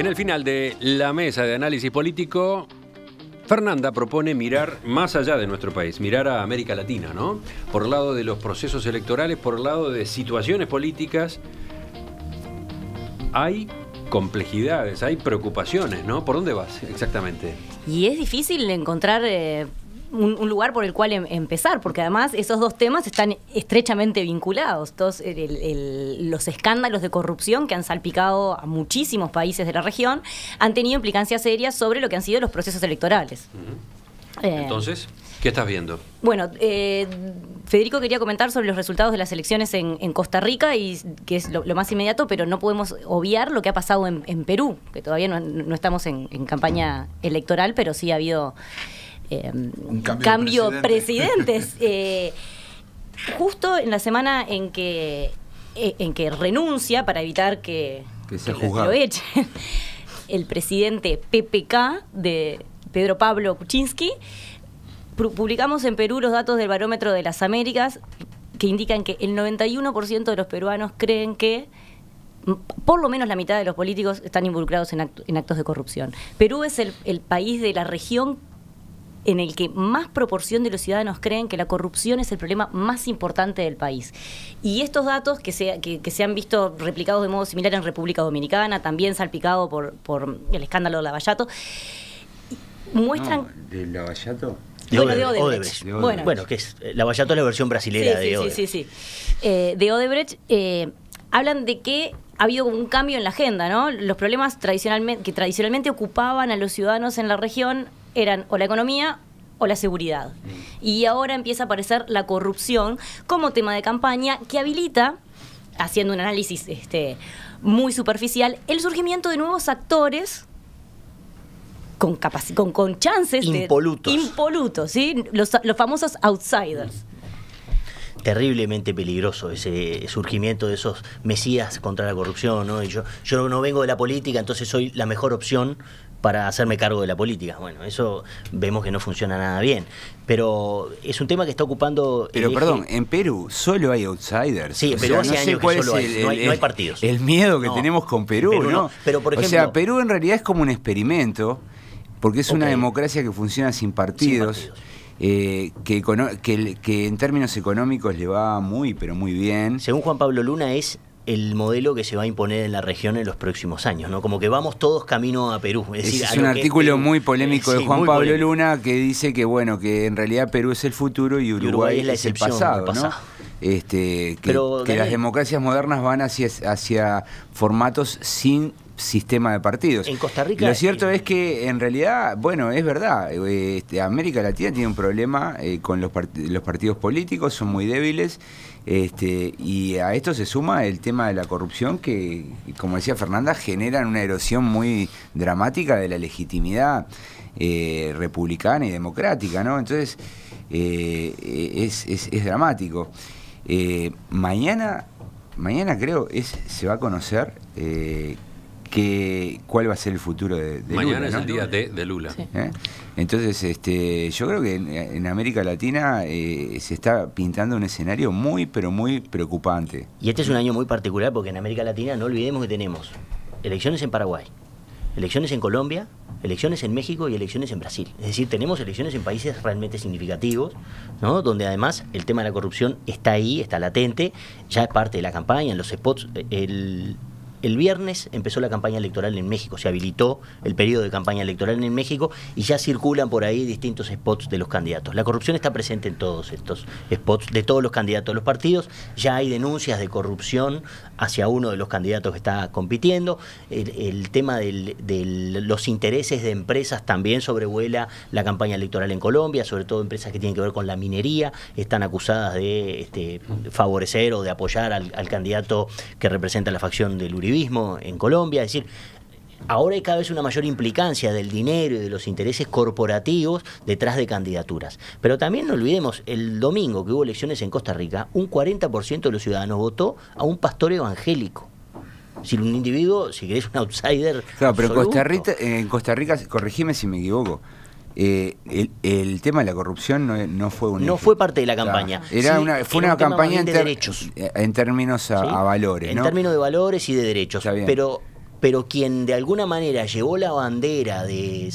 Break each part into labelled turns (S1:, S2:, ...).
S1: En el final de la mesa de análisis político, Fernanda propone mirar más allá de nuestro país, mirar a América Latina, ¿no? Por el lado de los procesos electorales, por el lado de situaciones políticas, hay complejidades, hay preocupaciones, ¿no? ¿Por dónde vas exactamente?
S2: Y es difícil encontrar un lugar por el cual empezar, porque además esos dos temas están estrechamente vinculados. Todos los escándalos de corrupción que han salpicado a muchísimos países de la región han tenido implicancias serias sobre lo que han sido los procesos electorales.
S1: Entonces, ¿qué estás viendo?
S2: Bueno, Federico quería comentar sobre los resultados de las elecciones en Costa Rica, y que es lo más inmediato, pero no podemos obviar lo que ha pasado en Perú, que todavía no estamos en campaña electoral, pero sí ha habido un cambio de presidentes. Justo en la semana en que renuncia para evitar que lo echen, el presidente PPK de Pedro Pablo Kuczynski, publicamos en Perú los datos del Barómetro de las Américas, que indican que el 91% de los peruanos creen que por lo menos la mitad de los políticos están involucrados en actos de corrupción. Perú es el país de la región en el que más proporción de los ciudadanos creen que la corrupción es el problema más importante del país. Y estos datos que se han visto replicados de modo similar en República Dominicana, también salpicado por el escándalo de Lavallato, muestran...
S3: ¿De Lavallato?
S2: De Odebrecht.
S4: Bueno, que es Lavallato es la versión brasilera de Odebrecht.
S2: Sí. De Odebrecht hablan de que ha habido un cambio en la agenda, ¿no? Los problemas que tradicionalmente ocupaban a los ciudadanos en la región eran o la economía o la seguridad. Y ahora empieza a aparecer la corrupción como tema de campaña que habilita, haciendo un análisis muy superficial, el surgimiento de nuevos actores con chances impolutos, ¿sí? Los famosos outsiders.
S4: Terriblemente peligroso ese surgimiento de esos mesías contra la corrupción, ¿no? Y yo no vengo de la política, entonces soy la mejor opción para hacerme cargo de la política. Bueno, eso vemos que no funciona nada bien. Pero es un tema que está ocupando...
S3: Pero perdón, en Perú solo hay outsiders.
S4: Sí, en Perú hace años que solo hay, no hay partidos.
S3: El miedo que tenemos con Perú, ¿no?
S4: Pero, por ejemplo,
S3: o sea, Perú en realidad es como un experimento, porque es una democracia que funciona sin partidos. Que en términos económicos le va muy, pero muy bien.
S4: Según Juan Pablo Luna, es el modelo que se va a imponer en la región en los próximos años, ¿no? Como que vamos todos camino a Perú. Es decir,
S3: un artículo muy polémico de Juan Pablo Luna, que dice que que en realidad Perú es el futuro y Uruguay es el pasado, ¿no? Que las democracias modernas van hacia formatos sin sistema de partidos.
S4: En Costa Rica...
S3: Lo cierto es que en realidad, es verdad, América Latina tiene un problema con los partidos políticos, son muy débiles, y a esto se suma el tema de la corrupción que, como decía Fernanda, generan una erosión muy dramática de la legitimidad republicana y democrática, ¿no? Entonces, es dramático. Mañana creo se va a conocer cuál va a ser el futuro de Lula.
S1: Mañana es el día de Lula. Sí.
S3: Entonces, yo creo que en América Latina se está pintando un escenario muy, pero muy preocupante.
S4: Y este es un año muy particular porque en América Latina no olvidemos que tenemos elecciones en Paraguay, elecciones en Colombia, elecciones en México y elecciones en Brasil. Es decir, tenemos elecciones en países realmente significativos, ¿no? Donde además el tema de la corrupción está ahí, está latente, ya es parte de la campaña, en los spots. El viernes empezó la campaña electoral en México, se habilitó el periodo de campaña electoral en México y ya circulan por ahí distintos spots de los candidatos. La corrupción está presente en todos estos spots de todos los candidatos de los partidos. Ya hay denuncias de corrupción hacia uno de los candidatos que está compitiendo. El tema de los intereses de empresas también sobrevuela la campaña electoral en Colombia, sobre todo empresas que tienen que ver con la minería, están acusadas de favorecer o de apoyar al candidato que representa la facción del uribismo en Colombia. Es decir, ahora hay cada vez una mayor implicancia del dinero y de los intereses corporativos detrás de candidaturas. Pero también no olvidemos, el domingo que hubo elecciones en Costa Rica, un 40% de los ciudadanos votó a un pastor evangélico. Si un individuo, si querés, un outsider. Claro, pero
S3: en Costa Rica, corregime si me equivoco, el tema de la corrupción no fue
S4: no fue parte de la campaña.
S3: Fue una campaña
S4: de derechos.
S3: En términos a valores,
S4: en
S3: ¿no?
S4: términos de valores y de derechos. Pero pero quien de alguna manera llevó la bandera de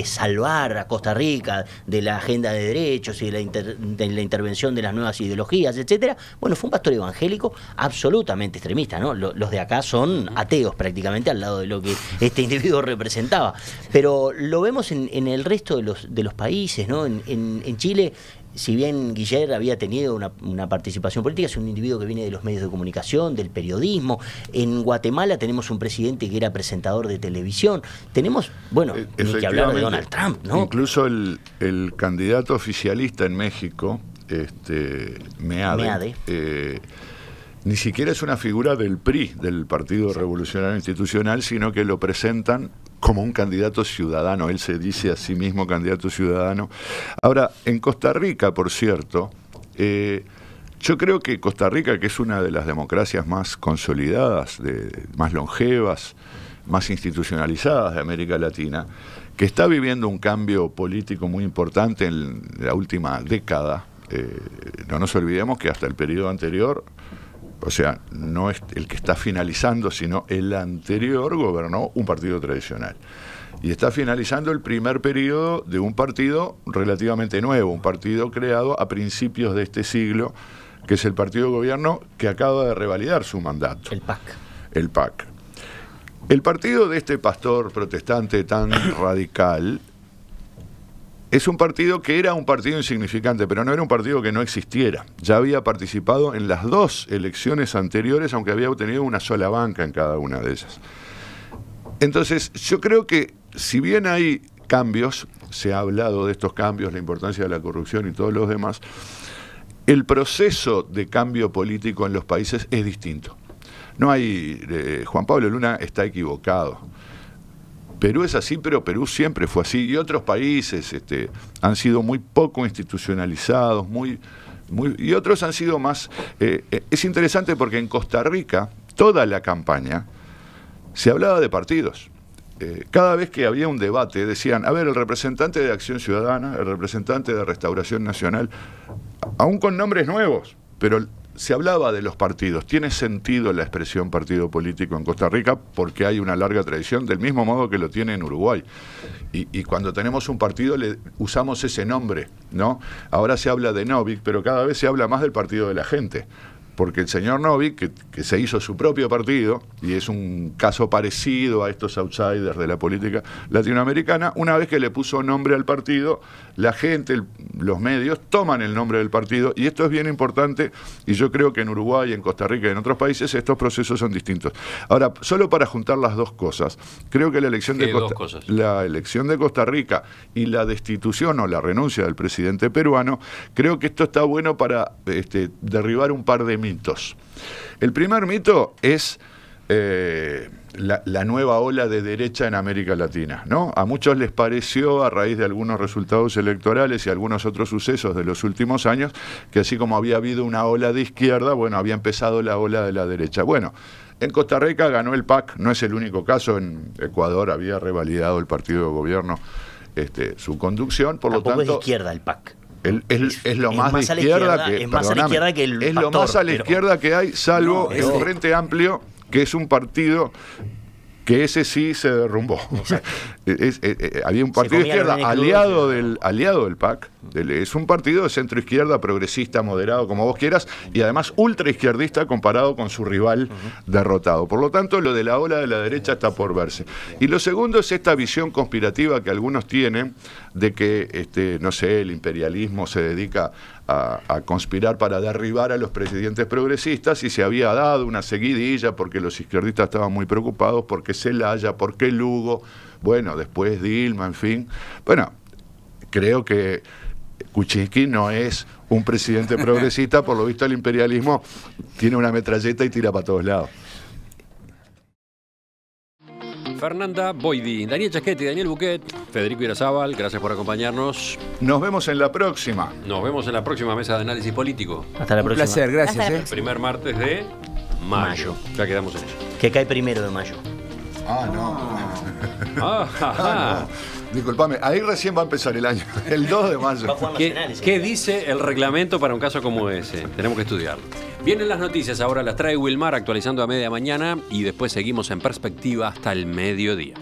S4: salvar a Costa Rica de la agenda de derechos y de la intervención de las nuevas ideologías, etcétera, bueno, fue un pastor evangélico absolutamente extremista, ¿no? Los de acá son ateos prácticamente al lado de lo que este individuo representaba. Pero lo vemos en el resto de los países, ¿no? En Chile, si bien Guillermo había tenido una participación política, es un individuo que viene de los medios de comunicación, del periodismo. En Guatemala tenemos un presidente que era presentador de televisión. Tenemos, bueno, ni que hablar de Donald Trump, ¿no?
S5: Incluso el candidato oficialista en México, Meade. Ni siquiera es una figura del PRI, del Partido Revolucionario Institucional, sino que lo presentan como un candidato ciudadano. Él se dice a sí mismo candidato ciudadano. Ahora, en Costa Rica, por cierto, yo creo que Costa Rica, que es una de las democracias más consolidadas, más longevas, más institucionalizadas de América Latina, que está viviendo un cambio político muy importante en la última década. No nos olvidemos que hasta el periodo anterior, o sea, no es el que está finalizando, sino el anterior, gobernó un partido tradicional. Y está finalizando el primer periodo de un partido relativamente nuevo, un partido creado a principios de este siglo, que es el partido de gobierno que acaba de revalidar su mandato.
S4: El PAC.
S5: El PAC. El partido de este pastor protestante tan radical es un partido que era un partido insignificante, pero no era un partido que no existiera. Ya había participado en las 2 elecciones anteriores, aunque había obtenido una sola banca en cada una de ellas. Entonces, yo creo que si bien hay cambios, se ha hablado de estos cambios, la importancia de la corrupción y todos los demás, el proceso de cambio político en los países es distinto. No hay... Juan Pablo Luna está equivocado. Perú es así, pero Perú siempre fue así. Y otros países han sido muy poco institucionalizados, y otros han sido más... es interesante porque en Costa Rica, toda la campaña, se hablaba de partidos. Cada vez que había un debate, decían, a ver, el representante de Acción Ciudadana, el representante de Restauración Nacional, aún con nombres nuevos, pero... se hablaba de los partidos. Tiene sentido la expresión partido político en Costa Rica porque hay una larga tradición, del mismo modo que lo tiene en Uruguay. Y cuando tenemos un partido le usamos ese nombre, ¿no? Ahora se habla de Novik, pero cada vez se habla más del partido de la gente. Porque el señor Novik, que se hizo su propio partido, y es un caso parecido a estos outsiders de la política latinoamericana, una vez que le puso nombre al partido, la gente, los medios, toman el nombre del partido, y esto es bien importante, y yo creo que en Uruguay, en Costa Rica y en otros países estos procesos son distintos. Ahora, solo para juntar las dos cosas, creo que la elección de Costa Rica y la destitución o la renuncia del presidente peruano, creo que esto está bueno para derribar un par de mitos. El primer mito es la nueva ola de derecha en América Latina, ¿no? A muchos les pareció, a raíz de algunos resultados electorales y algunos otros sucesos de los últimos años, que así como había habido una ola de izquierda, bueno, había empezado la ola de la derecha. Bueno, en Costa Rica ganó el PAC, no es el único caso. En Ecuador había revalidado el partido de gobierno su conducción, por
S4: Tampoco
S5: lo tanto...
S4: es de izquierda el PAC.
S5: Es lo más de izquierda que...
S4: Es más a la izquierda que el
S5: Es lo
S4: pastor,
S5: más a la izquierda que hay, salvo
S4: No,
S5: el Frente Amplio, que es un partido que ese sí se derrumbó. Había un partido de izquierda aliado del PAC. Es un partido de centro izquierda, progresista, moderado, como vos quieras, y además ultra izquierdista comparado con su rival derrotado. Por lo tanto, lo de la ola de la derecha está por verse. Y lo segundo es esta visión conspirativa que algunos tienen de que, no sé, el imperialismo se dedica a conspirar para derribar a los presidentes progresistas, y se había dado una seguidilla porque los izquierdistas estaban muy preocupados, porque Zelaya, porque Lugo, bueno, después Dilma, en fin. Bueno, creo que Kuczynski no es un presidente progresista, por lo visto el imperialismo tiene una metralleta y tira para todos lados.
S1: Fernanda Boidi, Daniel Chaschetti, Daniel Buquet, Federico Irazábal, gracias por acompañarnos.
S5: Nos vemos en la próxima.
S1: Nos vemos en la próxima mesa de análisis político.
S4: Hasta la próxima.
S3: Un placer, gracias.
S1: El primer martes de mayo. Ya quedamos en eso.
S4: Que cae 1 de mayo.
S5: Ah, no.
S1: Ajá.
S5: No. Disculpame, ahí recién va a empezar el año, el 2 de mayo.
S4: Va a jugar Nacional
S1: ¿Qué dice el reglamento para un caso como ese? Tenemos que estudiarlo. Vienen las noticias, ahora las trae Wilmar actualizando a media mañana y después seguimos en Perspectiva hasta el mediodía.